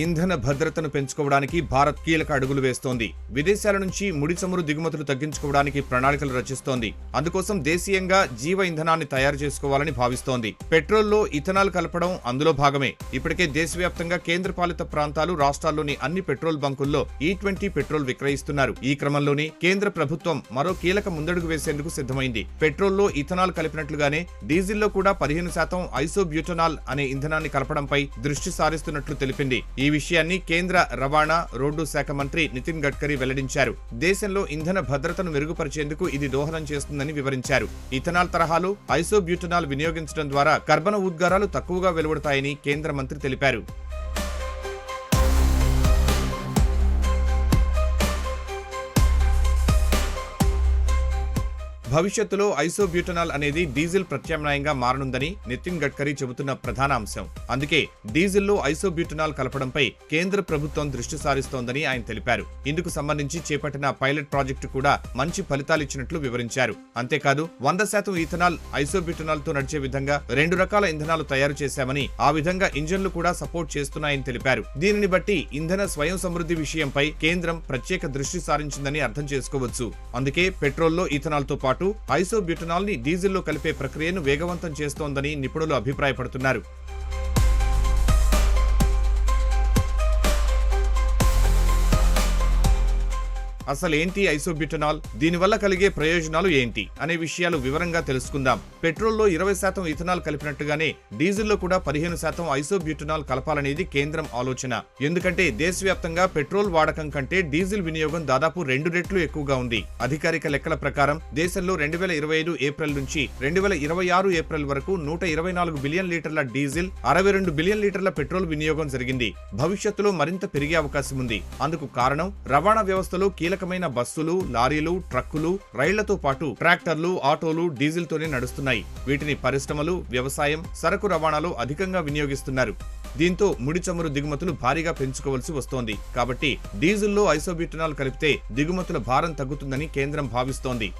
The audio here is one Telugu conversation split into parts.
ఇంధన భద్రతను పెంచుకోవడానికి భారత్ కీలక అడుగులు వేస్తోంది. విదేశాల నుంచి ముడి చమురు దిగుమతులు తగ్గించుకోవడానికి ప్రణాళికలు రచిస్తోంది. అందుకోసం దేశీయంగా జీవ ఇంధనాన్ని తయారు చేసుకోవాలని భావిస్తోంది. పెట్రోల్లో ఇథనాల్ కలపడం అందులో భాగమే. ఇప్పటికే దేశవ్యాప్తంగా కేంద్రపాలిత ప్రాంతాలు, రాష్ట్రాల్లోని అన్ని పెట్రోల్ బంకుల్లో E20 పెట్రోల్ విక్రయిస్తున్నారు. ఈ క్రమంలోనే కేంద్ర ప్రభుత్వం మరో కీలక ముందడుగు వేసేందుకు సిద్ధమైంది. పెట్రోల్లో ఇథనాల్ కలిపినట్లుగానే డీజిల్లో కూడా 15% ఐసోబ్యూటనాల్ అనే ఇంధనాన్ని కలపడంపై దృష్టి సారిస్తున్నట్లు తెలిపింది. ఈ విషయాన్ని కేంద్ర రవాణా, రోడ్డు శాఖ మంత్రి నితిన్ గడ్కరీ వెల్లడించారు. దేశంలో ఇంధన భద్రతను మెరుగుపరిచేందుకు ఇది దోహదం చేస్తుందని వివరించారు. ఇథనాల్ తరహాలో ఐసోబ్యూటనాల్ వినియోగించడం ద్వారా కర్బన ఉద్గారాలు తక్కువగా వెలువడతాయని కేంద్ర మంత్రి తెలిపారు. భవిష్యత్తులో ఐసోబ్యూటనాల్ అనేది డీజిల్ ప్రత్యామ్నాయంగా మారనుందని నితిన్ గడ్కరీ చెబుతున్న ప్రధాన అంశం. అందుకే డీజిల్లో ఐసోబ్యూటనాల్ కలపడంపై కేంద్ర ప్రభుత్వం దృష్టి సారిస్తోందని ఆయన తెలిపారు. ఇందుకు సంబంధించి చేపట్టిన పైలట్ ప్రాజెక్టు కూడా మంచి ఫలితాలిచ్చినట్లు వివరించారు. అంతేకాదు 100% ఇథనాల్ ఐసోబ్యూటనాల్ తో నడిచే విధంగా 2 రకాల ఇంధనాలు తయారు చేశామని, ఆ విధంగా ఇంజన్లు కూడా సపోర్ట్ చేస్తున్నాయని తెలిపారు. దీనిని బట్టి ఇంధన స్వయం సమృద్ధి విషయంపై కేంద్రం ప్రత్యేక దృష్టి సారించిందని అర్థం చేసుకోవచ్చు. అందుకే పెట్రోల్లో ఇథనాల్ తో పాటు ఐసోబ్యూటనాల్ ని డీజిల్లో కలిపే ప్రక్రియను వేగవంతం చేస్తోందని నిపుణులు అభిప్రాయపడుతున్నారు. అసలేంటి ఐసోబ్యూటనాల్, దీనివల్ల కలిగే ప్రయోజనాలు ఏంటి అనే విషయాలు వివరంగా తెలుసుకుందాం. పెట్రోల్లో 20% ఇథనాల్ కలిపినట్టుగానే డీజిల్లో కూడా 15% ఐసోబ్యూటనాల్ కలపాలనేది కేంద్రం ఆలోచన. ఎందుకంటే దేశవ్యాప్తంగా పెట్రోల్ వాడకం కంటే డీజిల్ వినియోగం దాదాపు 2 రెట్లు ఎక్కువగా ఉంది. అధికారిక లెక్కల ప్రకారం దేశంలో 2025 ఏప్రిల్ నుంచి 2026 ఏప్రిల్ వరకు 124 బిలియన్ లీటర్ల డీజిల్, 62 బిలియన్ లీటర్ల పెట్రోల్ వినియోగం జరిగింది. భవిష్యత్తులో మరింత పెరిగే అవకాశం ఉంది. అందుకు కారణం రవాణా వ్యవస్థలో కీలకమైన బస్సులు, లారీలు, ట్రక్కులు, రైళ్లతో పాటు ట్రాక్టర్లు, ఆటోలు డీజిల్ తోనే నడుస్తున్నాయి. వీటిని పరిశ్రమలు, వ్యవసాయం, సరకు రవాణాలో అధికంగా వినియోగిస్తున్నారు. దీంతో ముడి చమురు దిగుమతులు భారీగా పెంచుకోవాల్సి వస్తోంది. కాబట్టి డీజిల్లో ఐసోబ్యూటనాల్ కలిపితే దిగుమతుల భారం తగ్గుతుందని కేంద్రం భావిస్తోంది.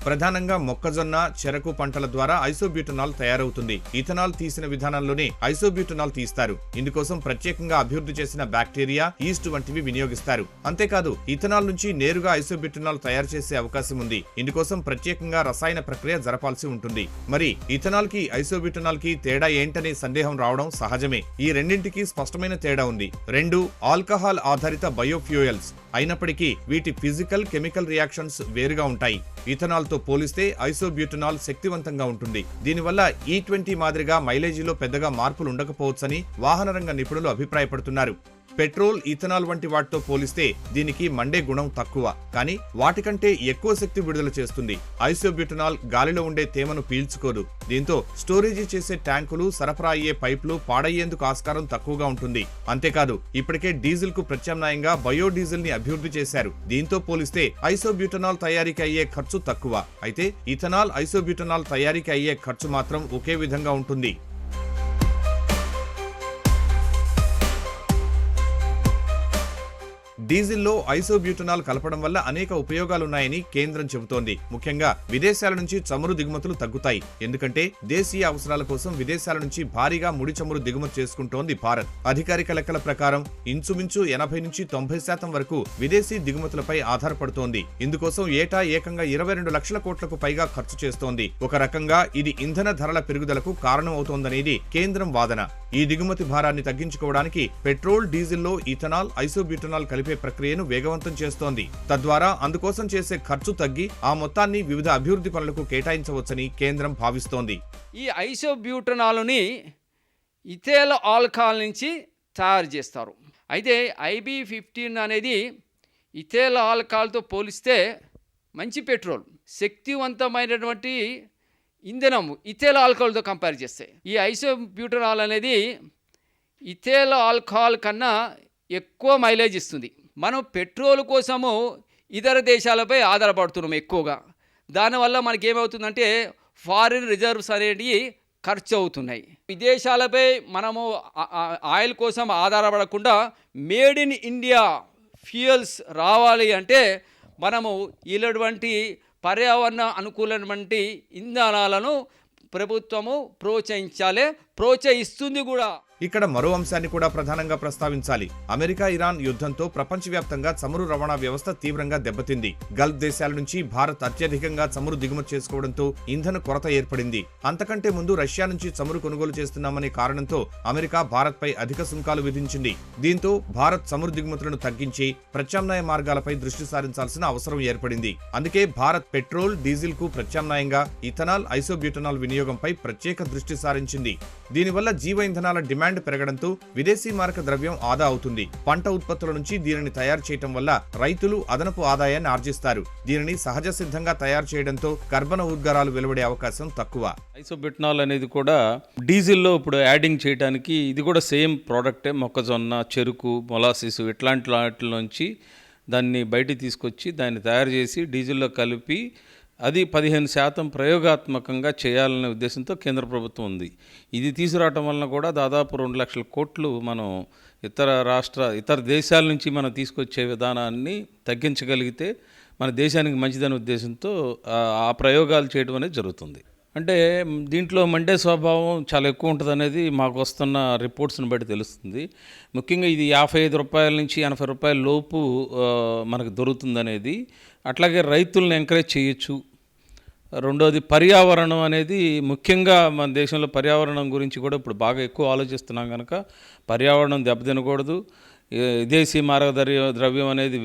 ప్రధానంగా మొక్కజొన్న, చెరకు పంటల ద్వారా ఐసోబ్యూటనాల్ తయారవుతుంది. ఇథనాల్ తీసిన విధానంలోనే ఐసోబ్యూటనాల్ తీస్తారు. ఇందుకోసం ప్రత్యేకంగా అభివృద్ధి చేసిన బ్యాక్టీరియా, ఈస్ట్ వంటివి వినియోగిస్తారు. అంతేకాదు ఇథనాల్ నుంచి నేరుగా ఐసోబ్యూటనాల్ తయారు చేసే అవకాశం ఉంది. ఇందుకోసం ప్రత్యేకంగా రసాయన ప్రక్రియ జరపాల్సి ఉంటుంది. మరి ఇథనాల్ కి, ఐసోబ్యూటనాల్ కి తేడా ఏంటనే సందేహం రావడం సహజమే. ఈ రెండింటికి స్పష్టమైన తేడా ఉంది. రెండు ఆల్కహాల్ ఆధారిత బయోఫ్యూయల్స్ అయినప్పటికీ వీటి ఫిజికల్, కెమికల్ రియాక్షన్స్ వేరుగా ఉంటాయి. ఇథనాల్ తో పోలిస్తే ఐసోబ్యూటనాల్ శక్తివంతంగా ఉంటుంది. దీనివల్ల E20 మాదిరిగా మైలేజీలో పెద్దగా మార్పులు ఉండకపోవచ్చని వాహన రంగ నిపుణులు అభిప్రాయపడుతున్నారు. పెట్రోల్, ఇథనాల్ వంటి వాటితో పోలిస్తే దీనికి మండే గుణం తక్కువ, కానీ వాటికంటే ఎక్కువ శక్తి విడుదల చేస్తుంది. ఐసోబ్యూటనాల్ గాలిలో ఉండే తేమను పీల్చుకోదు. దీంతో స్టోరేజీ చేసే ట్యాంకులు, సరఫరా అయ్యే పైపులు పాడయ్యేందుకు ఆస్కారం తక్కువగా ఉంటుంది. అంతేకాదు ఇప్పటికే డీజిల్ కు ప్రత్యామ్నాయంగా బయోడీజిల్ ని అభివృద్ధి చేశారు. దీంతో పోలిస్తే ఐసోబ్యూటనాల్ తయారీకి అయ్యే ఖర్చు తక్కువ. అయితే ఇథనాల్, ఐసోబ్యూటనాల్ తయారీకి అయ్యే ఖర్చు మాత్రం ఒకే విధంగా ఉంటుంది. డీజిల్లో ఐసోబ్యూటనాల్ కలపడం వల్ల అనేక ఉపయోగాలున్నాయని కేంద్రం చెబుతోంది. ముఖ్యంగా విదేశాల నుంచి చమురు దిగుమతులు తగ్గుతాయి. ఎందుకంటే దేశీయ అవసరాల కోసం విదేశాల నుంచి భారీగా ముడి చమురు దిగుమతి చేసుకుంటోంది భారత్. అధికారిక లెక్కల ప్రకారం ఇంచుమించు 80 నుంచి 90% వరకు విదేశీ దిగుమతులపై ఆధారపడుతోంది. ఇందుకోసం ఏటా ఏకంగా 22 లక్షల కోట్లకు పైగా ఖర్చు చేస్తోంది. ఒక రకంగా ఇది ఇంధన ధరల పెరుగుదలకు కారణం అవుతోందనేది కేంద్రం వాదన. ఈ దిగుమతి భారాన్ని తగ్గించుకోవడానికి పెట్రోల్, డీజిల్లో ఇథనాల్, ఐసోబ్యూటనాల్ కలిపే ప్రక్రియను వేగవంతం చేస్తోంది. తద్వారా అందుకోసం చేసే ఖర్చు తగ్గి ఆ మొత్తాన్ని వివిధ అభివృద్ధి పనులకు కేటాయించవచ్చని కేంద్రం భావిస్తోంది. ఈ ఐసోబ్యూటనాల్ని ఇథైల్ ఆల్కహాల్ నుంచి తయారు చేస్తారు. అయితే IB15 అనేది ఇథైల్ ఆల్కహాల్తో పోలిస్తే మంచి పెట్రోల్, శక్తివంతమైనటువంటి ఇంధనం ఇథైల్ ఆల్కహాల్తో కంపేర్ చేస్తే. ఈ ఐసోబ్యూటనాల్ అనేది ఇథైల్ ఆల్కహాల్ కన్నా ఎక్కువ మైలేజ్ ఇస్తుంది. మనం పెట్రోల్ కోసము ఇతర దేశాలపై ఆధారపడుతున్నాం ఎక్కువగా. దానివల్ల మనకేమవుతుందంటే ఫారిన్ రిజర్వ్స్ అనేవి ఖర్చు అవుతున్నాయి. విదేశాలపై మనము ఆయిల్ కోసం ఆధారపడకుండా మేడ్ ఇన్ ఇండియా ఫ్యూయల్స్ రావాలి అంటే మనము ఇలాంటి పర్యావరణ అనుకూలమైనటువంటి ఇంధనాలను ప్రభుత్వము ప్రోత్సహిస్తుంది కూడా. ఇక్కడ మరో అంశాన్ని కూడా ప్రధానంగా ప్రస్తావించాలి. అమెరికా ఇరాన్ యుద్ధంతో ప్రపంచవ్యాప్తంగా చమురు రవాణా వ్యవస్థ తీవ్రంగా దెబ్బతింది. గల్ఫ్ దేశాల నుంచి భారత్ అత్యధికంగా చమురు దిగుమతి చేసుకోవడంతో ఇంధన కొరత ఏర్పడింది. అంతకంటే ముందు రష్యా నుంచి చమురు కొనుగోలు చేస్తున్నామనే కారణంతో అమెరికా భారత్పై అధిక సుంకాలు విధించింది. దీంతో భారత్ చమురు దిగుమతులను తగ్గించి ప్రత్యామ్నాయ మార్గాలపై దృష్టి సారించాల్సిన అవసరం ఏర్పడింది. అందుకే భారత్ పెట్రోల్, డీజిల్ కు ప్రత్యామ్నాయంగా ఇథనాల్, ఐసోబ్యూటనాల్ వినియోగంపై ప్రత్యేక దృష్టి సారించింది. దీనివల్ల జీవ ఇంధనాల డిమాండ్ పెరగడంతో విదేశీ మారక ద్రవ్యం ఆదా అవుతుంది. పంట ఉత్పత్తుల నుంచి దీనిని తయారు చేయడం వల్ల రైతులు అదనపు ఆదాయాన్ని ఆర్జిస్తారు. దీనిని సహజ సిద్ధంగా తయారు చేయడంతో కర్బన ఉద్గారాలు వెలువడే అవకాశం తక్కువ. ఐసోబ్యూటనాల్ అనేది కూడా డీజిల్లో ఇప్పుడు యాడింగ్ చేయడానికి ఇది కూడా సేమ్ ప్రోడక్టే. మొక్కజొన్న, చెరుకు, మొలాసిస్ ఇట్లాంటి వాటి నుంచి దాన్ని బయటికి తీసుకొచ్చి దాన్ని తయారు చేసి డీజిల్లో కలిపి అది 15% ప్రయోగాత్మకంగా చేయాలనే ఉద్దేశంతో కేంద్ర ప్రభుత్వం ఉంది. ఇది తీసుకురావటం వలన కూడా దాదాపు 2 లక్షల కోట్లు మనం ఇతర దేశాల నుంచి మనం తీసుకొచ్చే విధానాన్ని తగ్గించగలిగితే మన దేశానికి మంచిదనే ఉద్దేశంతో ఆ ప్రయోగాలు చేయడం అనేది జరుగుతుంది. అంటే దీంట్లో మండే స్వభావం చాలా ఎక్కువ ఉంటుంది అనేది మాకు వస్తున్న రిపోర్ట్స్ని బట్టి తెలుస్తుంది. ముఖ్యంగా ఇది 55 రూపాయల నుంచి 80 రూపాయల లోపు మనకు దొరుకుతుంది అనేది. అట్లాగే రైతులను ఎంకరేజ్ చేయొచ్చు. రెండోది పర్యావరణం అనేది ముఖ్యంగా మన దేశంలో పర్యావరణం గురించి కూడా ఇప్పుడు బాగా ఎక్కువ ఆలోచిస్తున్నాం కనుక పర్యావరణం దెబ్బతినకూడదు, విదేశీ మారక ద్రవ్యం అనేది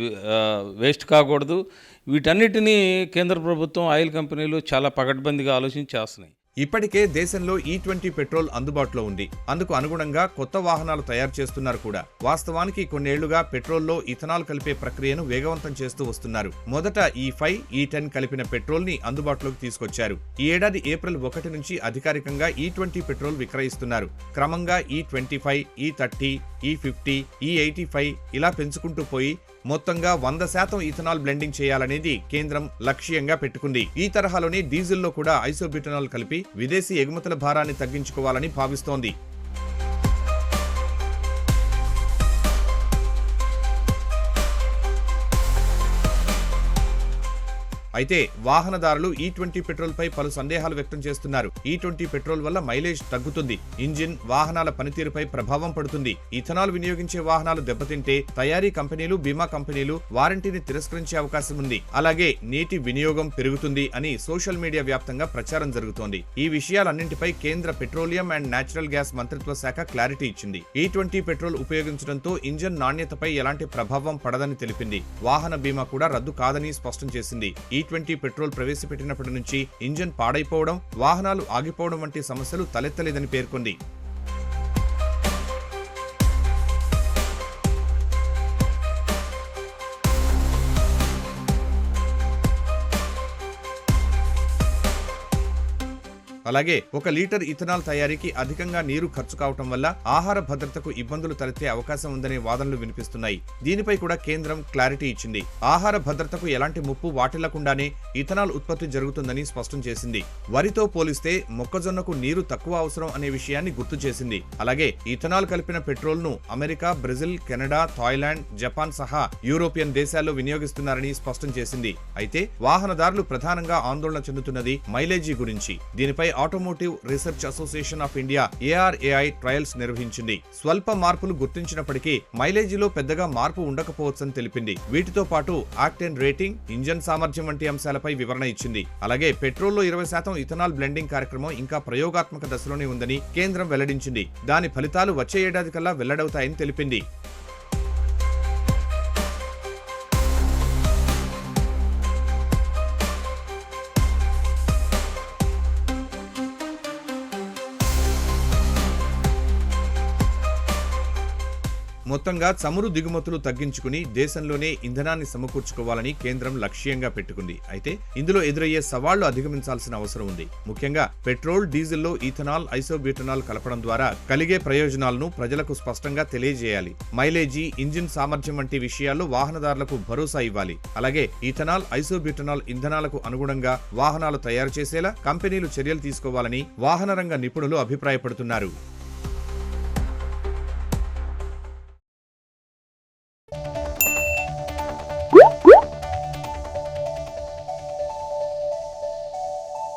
వేస్ట్ కాకూడదు. వీటన్నిటినీ కేంద్ర ప్రభుత్వం, ఆయిల్ కంపెనీలు చాలా పకడ్బందీగా ఆలోచించి చేస్తున్నాయి. ఇప్పటికే దేశంలో E20 పెట్రోల్ అందుబాటులో ఉంది. అందుకు అనుగుణంగా కొత్త వాహనాలు తయారు చేస్తున్నారు కూడా. వాస్తవానికి కొన్నేళ్లుగా పెట్రోల్లో ఇథనాల్ కలిపే ప్రక్రియను వేగవంతం చేస్తూ వస్తున్నారు. మొదట E5, E10 కలిపిన పెట్రోల్ ని అందుబాటులోకి తీసుకొచ్చారు. ఈ ఏడాది ఏప్రిల్ 1 నుంచి అధికారికంగా E20 పెట్రోల్ విక్రయిస్తున్నారు. క్రమంగా E25, E30, E50, E85 ఇలా పెంచుకుంటూ పోయి మొత్తంగా 100% ఇథనాల్ బ్లెండింగ్ చేయాలనేది కేంద్రం లక్ష్యంగా పెట్టుకుంది. ఈ తరహాలోనే డీజిల్లో కూడా ఐసోబ్యూటనాల్ కలిపి విదేశీ ఎగుమతుల భారాన్ని తగ్గించుకోవాలని భావిస్తోంది. అయితే వాహనదారులు E20 పెట్రోల్ పై పలు సందేహాలు వ్యక్తం చేస్తున్నారు. E20 పెట్రోల్ వల్ల మైలేజ్ తగ్గుతుంది, ఇంజిన్, వాహనాల పనితీరుపై ప్రభావం పడుతుంది. ఇథనాల్ వినియోగించే వాహనాలు దెబ్బతింటే తయారీ కంపెనీలు, బీమా కంపెనీలు వారంటీని తిరస్కరించే అవకాశం ఉంది. అలాగే నీటి వినియోగం పెరుగుతుంది అని సోషల్ మీడియా వ్యాప్తంగా ప్రచారం జరుగుతోంది. ఈ విషయాలన్నింటిపై కేంద్ర పెట్రోలియం అండ్ నేచురల్ గ్యాస్ మంత్రిత్వ శాఖ క్లారిటీ ఇచ్చింది. E20 పెట్రోల్ ఉపయోగించడంతో ఇంజిన్ నాణ్యతపై ఎలాంటి ప్రభావం పడదని తెలిపింది. వాహన బీమా కూడా రద్దు కాదని స్పష్టం చేసింది. E20 పెట్రోల్ ప్రవేశపెట్టినప్పటి నుంచి ఇంజిన్ పాడైపోవడం, వాహనాలు ఆగిపోవడం వంటి సమస్యలు తలెత్తలేదని పేర్కొంది. అలాగే 1 లీటర్ ఇథనాల్ తయారీకి అధికంగా నీరు ఖర్చు కావటం వల్ల ఆహార భద్రతకు ఇబ్బందులు తలెత్తే అవకాశం ఉందనే వాదనలు వినిపిస్తున్నాయి. దీనిపై కూడా కేంద్రం క్లారిటీ ఇచ్చింది. ఆహార భద్రతకు ఎలాంటి ముప్పు వాటిల్లకుండానే ఇథనాల్ ఉత్పత్తి జరుగుతుందని స్పష్టం చేసింది. వరితో పోలిస్తే మొక్కజొన్నకు నీరు తక్కువ అవసరం అనే విషయాన్ని గుర్తు చేసింది. అలాగే ఇథనాల్ కలిపిన పెట్రోల్ ను America, Brazil, Canada, Thailand, Japan సహా యూరోపియన్ దేశాల్లో వినియోగిస్తున్నారని స్పష్టం చేసింది. అయితే వాహనదారులు ప్రధానంగా ఆందోళన చెందుతున్నది మైలేజీ గురించి. దీనిపై automotive research association of India ARAI trials నిర్వహించింది. స్వల్ప మార్పులు గుర్తించినప్పటికీ మైలేజీలో పెద్దగా మార్పు ఉండకపోవచ్చని తెలిపింది. వీటితో పాటు ఆక్టేన్ రేటింగ్, ఇంజన్ సామర్థ్యం వంటి అంశాలపై వివరణ ఇచ్చింది. అలాగే పెట్రోల్లో 20% ఇథనాల్ బ్లెండింగ్ కార్యక్రమం ఇంకా ప్రయోగాత్మక దశలోనే ఉందని కేంద్రం వెల్లడించింది. దాని ఫలితాలు వచ్చే ఏడాది కల్లా వెల్లడవుతాయని తెలిపింది. మొత్తంగా చమురు దిగుమతులు తగ్గించుకుని దేశంలోనే ఇంధనాన్ని సమకూర్చుకోవాలని కేంద్రం లక్ష్యంగా పెట్టుకుంది. అయితే ఇందులో ఎదురయ్యే సవాళ్లు అధిగమించాల్సిన అవసరం ఉంది. ముఖ్యంగా పెట్రోల్, డీజిల్లో ఇథనాల్, ఐసోబ్యూటనాల్ కలపడం ద్వారా కలిగే ప్రయోజనాలను ప్రజలకు స్పష్టంగా తెలియజేయాలి. మైలేజీ, ఇంజిన్ సామర్థ్యం వంటి విషయాల్లో వాహనదారులకు భరోసా ఇవ్వాలి. అలాగే ఇథనాల్, ఐసోబ్యూటనాల్ ఇంధనాలకు అనుగుణంగా వాహనాలు తయారు చేసేలా కంపెనీలు చర్యలు తీసుకోవాలని వాహన రంగ నిపుణులు అభిప్రాయపడుతున్నారు.